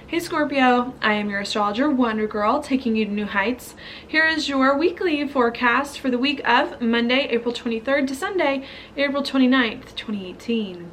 Hey Scorpio, I am your astrologer, Wonder Girl, taking you to new heights. Here is your weekly forecast for the week of Monday, April 23rd to Sunday, April 29th, 2018.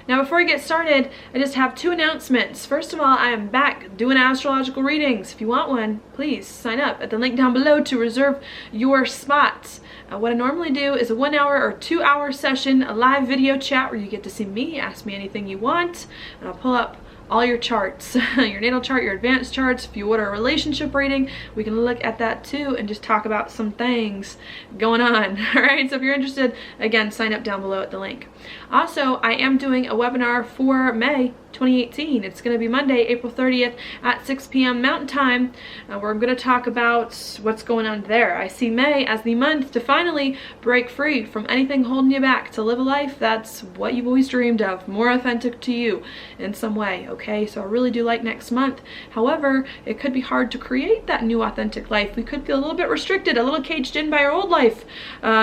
Now before I get started, I just have two announcements. First of all, I am back doing astrological readings. If you want one, please sign up at the link down below to reserve your spot. What I normally do is a 1 hour or 2 hour session, a live video chat where you get to see me, ask me anything you want, and I'll pull up all your charts, your natal chart, your advanced charts. If you order a relationship reading, we can look at that too and just talk about some things going on. All right, so if you're interested, again, sign up down below at the link. Also, I am doing a webinar for May 2018. It's going to be Monday, April 30th at 6 p.m. Mountain Time, where I'm going to talk about what's going on there. I see May as the month to finally break free from anything holding you back, to live a life that's what you've always dreamed of, more authentic to you in some way, okay? So I really do like next month. However, it could be hard to create that new authentic life. We could feel a little bit restricted, a little caged in by our old life,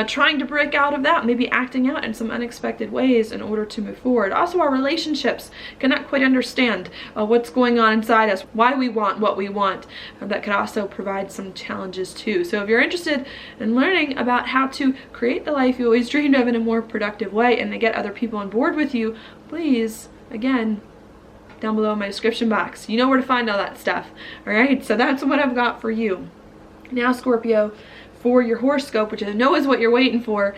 trying to break out of that, maybe acting out in some unexpected ways in order to move forward. Also, our relationships cannot quite understand what's going on inside us, why we want what we want. That could also provide some challenges too. So if you're interested in learning about how to create the life you always dreamed of in a more productive way and to get other people on board with you, please, again, down below in my description box. You know where to find all that stuff. All right, so that's what I've got for you. Now, Scorpio, for your horoscope, which I know is what you're waiting for,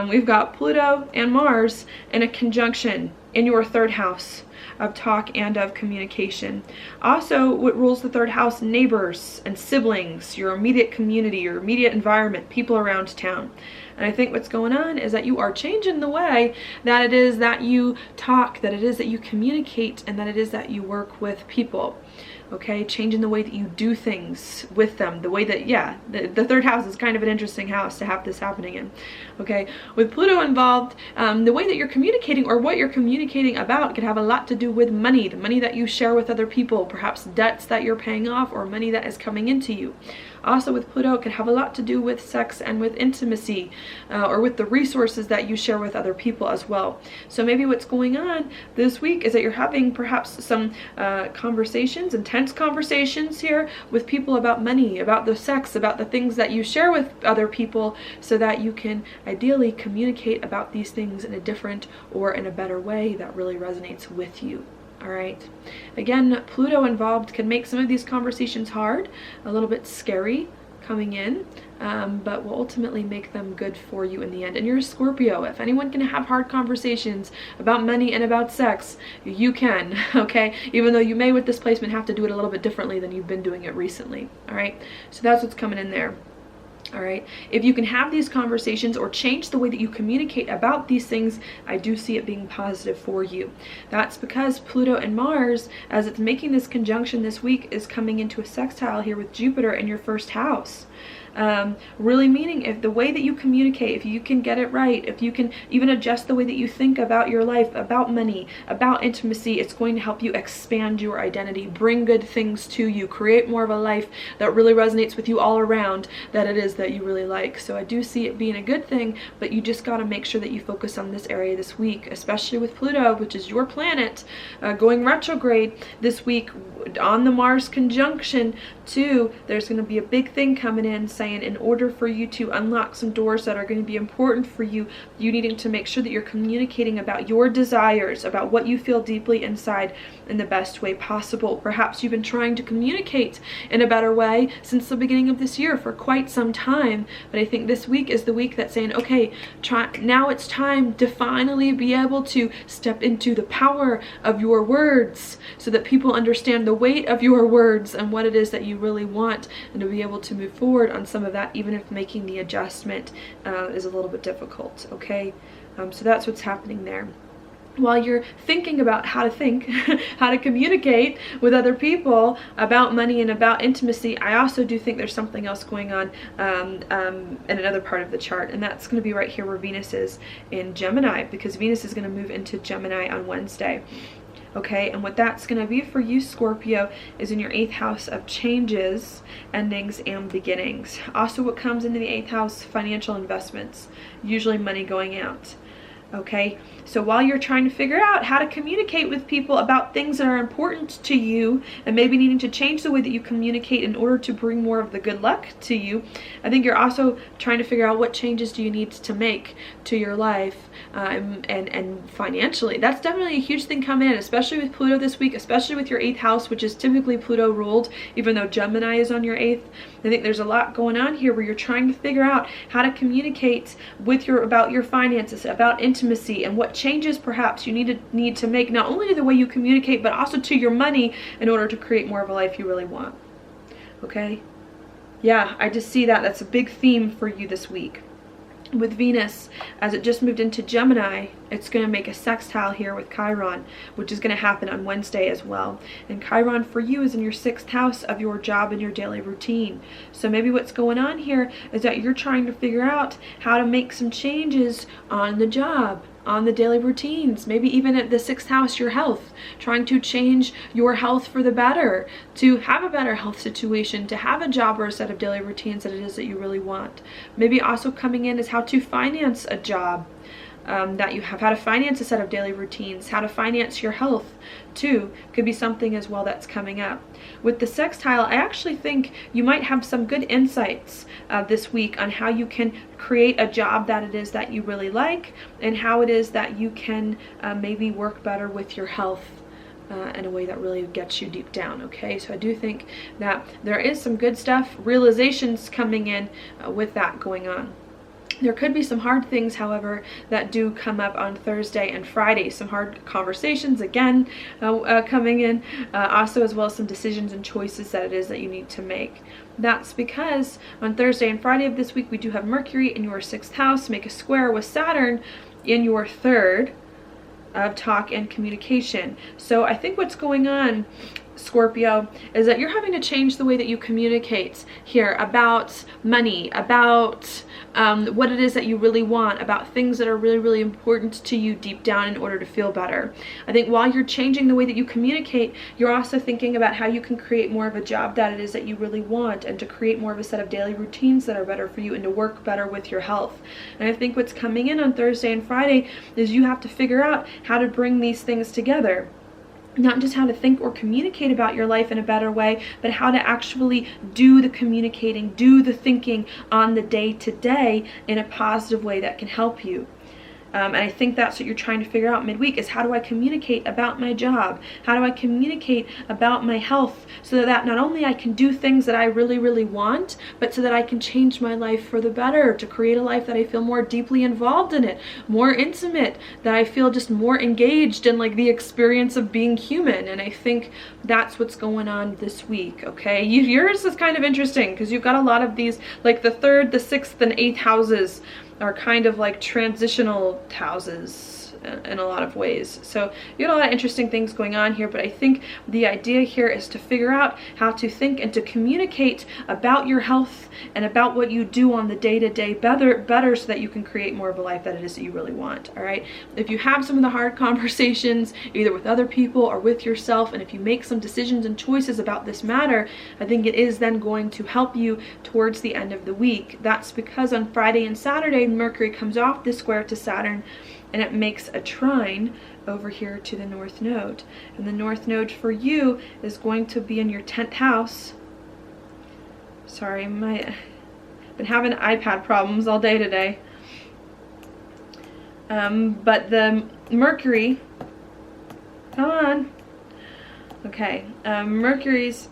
we've got Pluto and Mars in a conjunction in your third house of talk and of communication. Also, what rules the third house? Neighbors and siblings, your immediate community, your immediate environment, people around town. And I think what's going on is that you are changing the way that it is that you talk, that it is that you communicate, and that it is that you work with people. Okay, changing the way that you do things with them, the way that, yeah, the third house is kind of an interesting house to have this happening in. Okay, with Pluto involved, the way that you're communicating or what you're communicating about could have a lot to do with money, the money that you share with other people, perhaps debts that you're paying off or money that is coming into you. Also with Pluto, it could have a lot to do with sex and with intimacy, or with the resources that you share with other people as well. So maybe what's going on this week is that you're having perhaps some conversations, intense conversations here with people about money, about the sex, about the things that you share with other people, so that you can ideally communicate about these things in a different or in a better way that really resonates with you. All right. Again, Pluto involved can make some of these conversations hard, a little bit scary coming in, but will ultimately make them good for you in the end. And you're a Scorpio. If anyone can have hard conversations about money and about sex, you can, okay? Even though you may with this placement have to do it a little bit differently than you've been doing it recently. All right. So that's what's coming in there. All right, if you can have these conversations or change the way that you communicate about these things, I do see it being positive for you. That's because Pluto and Mars, as it's making this conjunction this week, is coming into a sextile here with Jupiter in your first house. Really meaning if the way that you communicate, if you can get it right, if you can even adjust the way that you think about your life, about money, about intimacy, it's going to help you expand your identity, bring good things to you, create more of a life that really resonates with you all around, that it is that you really like. So I do see it being a good thing, but you just got to make sure that you focus on this area this week, especially with Pluto, which is your planet, going retrograde this week on the Mars conjunction too. There's going to be a big thing coming in saying in order for you to unlock some doors that are going to be important for you, you needing to make sure that you're communicating about your desires, about what you feel deeply inside in the best way possible. Perhaps you've been trying to communicate in a better way since the beginning of this year for quite some time, but I think this week is the week that's saying, okay, now it's time to finally be able to step into the power of your words so that people understand the weight of your words and what it is that you really want, and to be able to move forward on some of that, even if making the adjustment is a little bit difficult. Okay, so that's what's happening there. While you're thinking about how to think, how to communicate with other people about money and about intimacy, I also do think there's something else going on in another part of the chart, and that's going to be right here where Venus is in Gemini, because Venus is going to move into Gemini on Wednesday. Okay, and what that's going to be for you, Scorpio, is in your 8th house of changes, endings, and beginnings. Also, what comes into the 8th house, financial investments, usually money going out. Okay, so while you're trying to figure out how to communicate with people about things that are important to you, and maybe needing to change the way that you communicate in order to bring more of the good luck to you, I think you're also trying to figure out what changes do you need to make to your life, and financially. That's definitely a huge thing coming in, especially with Pluto this week, especially with your 8th house, which is typically Pluto ruled, even though Gemini is on your 8th. I think there's a lot going on here where you're trying to figure out how to communicate with about your finances, about intimacy, and what changes perhaps you need to make, not only to the way you communicate, but also to your money, in order to create more of a life you really want. Okay? Yeah, I just see that. That's a big theme for you this week. With Venus, as it just moved into Gemini, it's going to make a sextile here with Chiron, which is going to happen on Wednesday as well. And Chiron for you is in your 6th house of your job and your daily routine. So maybe what's going on here is that you're trying to figure out how to make some changes on the job, on the daily routines, maybe even at the 6th house, your health, trying to change your health for the better, to have a better health situation, to have a job or a set of daily routines that it is that you really want. Maybe also coming in is how to finance a job that you have, how to finance a set of daily routines, how to finance your health too, could be something as well that's coming up. With the sextile, I actually think you might have some good insights this week on how you can create a job that it is that you really like, and how it is that you can maybe work better with your health in a way that really gets you deep down. Okay, so I do think that there is some good stuff, realizations coming in with that going on. There could be some hard things, however, that do come up on Thursday and Friday. Some hard conversations, again, coming in, also as well as some decisions and choices that it is that you need to make. That's because on Thursday and Friday of this week, we do have Mercury in your 6th house, make a square with Saturn in your 3rd of talk and communication. So I think what's going on, Scorpio, is that you're having to change the way that you communicate here about money, about what it is that you really want, about things that are really, really important to you deep down in order to feel better. I think while you're changing the way that you communicate, you're also thinking about how you can create more of a job that it is that you really want, and to create more of a set of daily routines that are better for you, and to work better with your health. And I think what's coming in on Thursday and Friday is you have to figure out how to bring these things together. Not just how to think or communicate about your life in a better way, but how to actually do the communicating, do the thinking on the day-to-day in a positive way that can help you. And I think that's what you're trying to figure out midweek, is how do I communicate about my job? How do I communicate about my health, so that not only I can do things that I really, really want, but so that I can change my life for the better, to create a life that I feel more deeply involved in it, more intimate, that I feel just more engaged in, like, the experience of being human. And I think that's what's going on this week, okay? Yours is kind of interesting, because you've got a lot of these, like the 3rd, the 6th, and 8th houses are kind of like transitional houses in a lot of ways. So you got a lot of interesting things going on here, but I think the idea here is to figure out how to think and to communicate about your health and about what you do on the day-to-day better, so that you can create more of a life that it is that you really want. All right, if you have some of the hard conversations either with other people or with yourself, and if you make some decisions and choices about this matter, I think it is then going to help you towards the end of the week. That's because on Friday and Saturday, Mercury comes off this square to Saturn, and it makes a trine over here to the North Node. And the North Node for you is going to be in your 10th house. Sorry, I've been having iPad problems all day today. But the Mercury, come on. Okay, Mercury's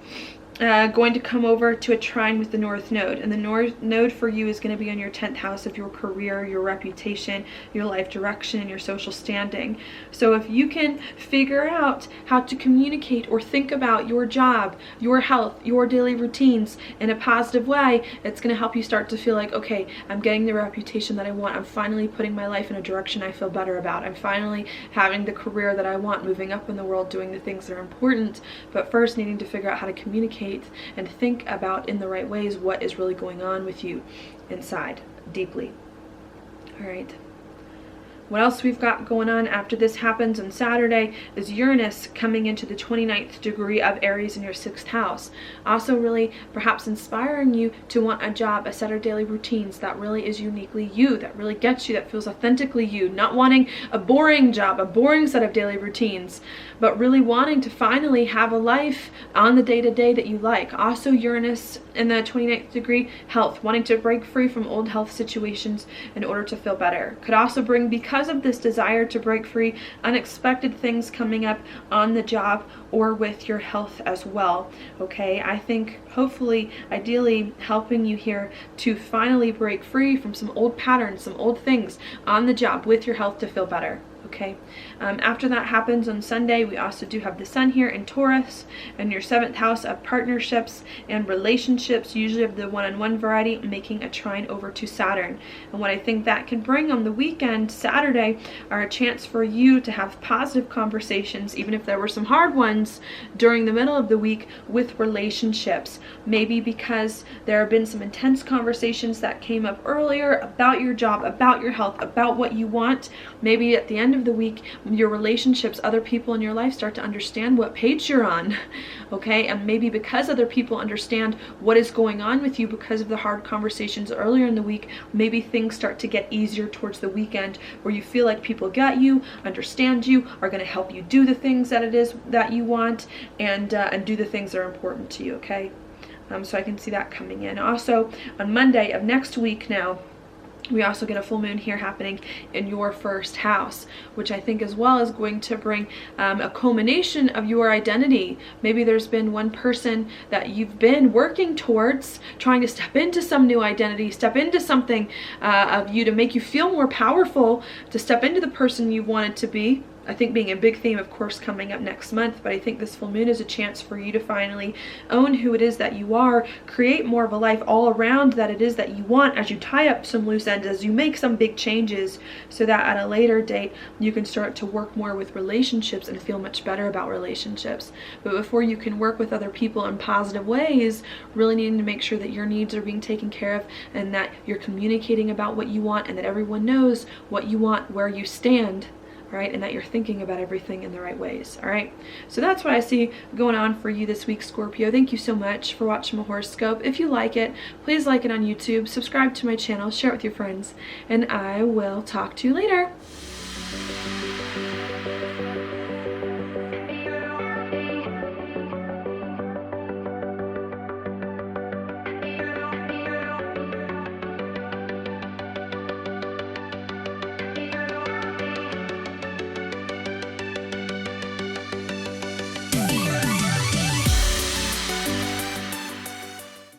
going to come over to a trine with the North Node, and the North Node for you is going to be in your 10th house of your career, your reputation, your life direction, and your social standing. So if you can figure out how to communicate or think about your job, your health, your daily routines in a positive way, it's going to help you start to feel like, okay, I'm getting the reputation that I want. I'm finally putting my life in a direction I feel better about. I'm finally having the career that I want, moving up in the world, doing the things that are important, but first needing to figure out how to communicate and think about in the right ways what is really going on with you inside, deeply. All right. What else we've got going on after this happens on Saturday is Uranus coming into the 29th degree of Aries in your 6th house. Also really perhaps inspiring you to want a job, a set of daily routines that really is uniquely you, that really gets you, that feels authentically you, not wanting a boring job, a boring set of daily routines, but really wanting to finally have a life on the day-to-day that you like. Also Uranus in the 29th degree, health, wanting to break free from old health situations in order to feel better. Could also bring, because of this desire to break free, unexpected things coming up on the job or with your health as well. Okay, I think hopefully, ideally, helping you here to finally break free from some old patterns, some old things on the job with your health to feel better. Okay, after that happens on Sunday, we also do have the sun here in Taurus and your 7th house of partnerships and relationships, usually of the one-on-one variety, making a trine over to Saturn. And what I think that can bring on the weekend, Saturday, are a chance for you to have positive conversations, even if there were some hard ones during the middle of the week, with relationships. Maybe because there have been some intense conversations that came up earlier about your job, about your health, about what you want. Maybe at the end of the week, your relationships, other people in your life start to understand what page you're on, okay? And maybe because other people understand what is going on with you because of the hard conversations earlier in the week, maybe things start to get easier towards the weekend, where you feel like people got you, understand you, are going to help you do the things that it is that you want, and do the things that are important to you, okay? So I can see that coming in. Also, on Monday of next week now, we also get a full moon here happening in your 1st house, which I think as well is going to bring a culmination of your identity. Maybe there's been one person that you've been working towards, trying to step into some new identity, step into something of you to make you feel more powerful, to step into the person you wanted to be. I think being a big theme, of course, coming up next month, but I think this full moon is a chance for you to finally own who it is that you are, create more of a life all around that it is that you want, as you tie up some loose ends, as you make some big changes, so that at a later date you can start to work more with relationships and feel much better about relationships. But before you can work with other people in positive ways, really needing to make sure that your needs are being taken care of, and that you're communicating about what you want, and that everyone knows what you want, where you stand. Right, and that you're thinking about everything in the right ways. All right, so that's what I see going on for you this week, Scorpio. Thank you so much for watching my horoscope. If you like it, please like it on YouTube, subscribe to my channel, share it with your friends, and I will talk to you later.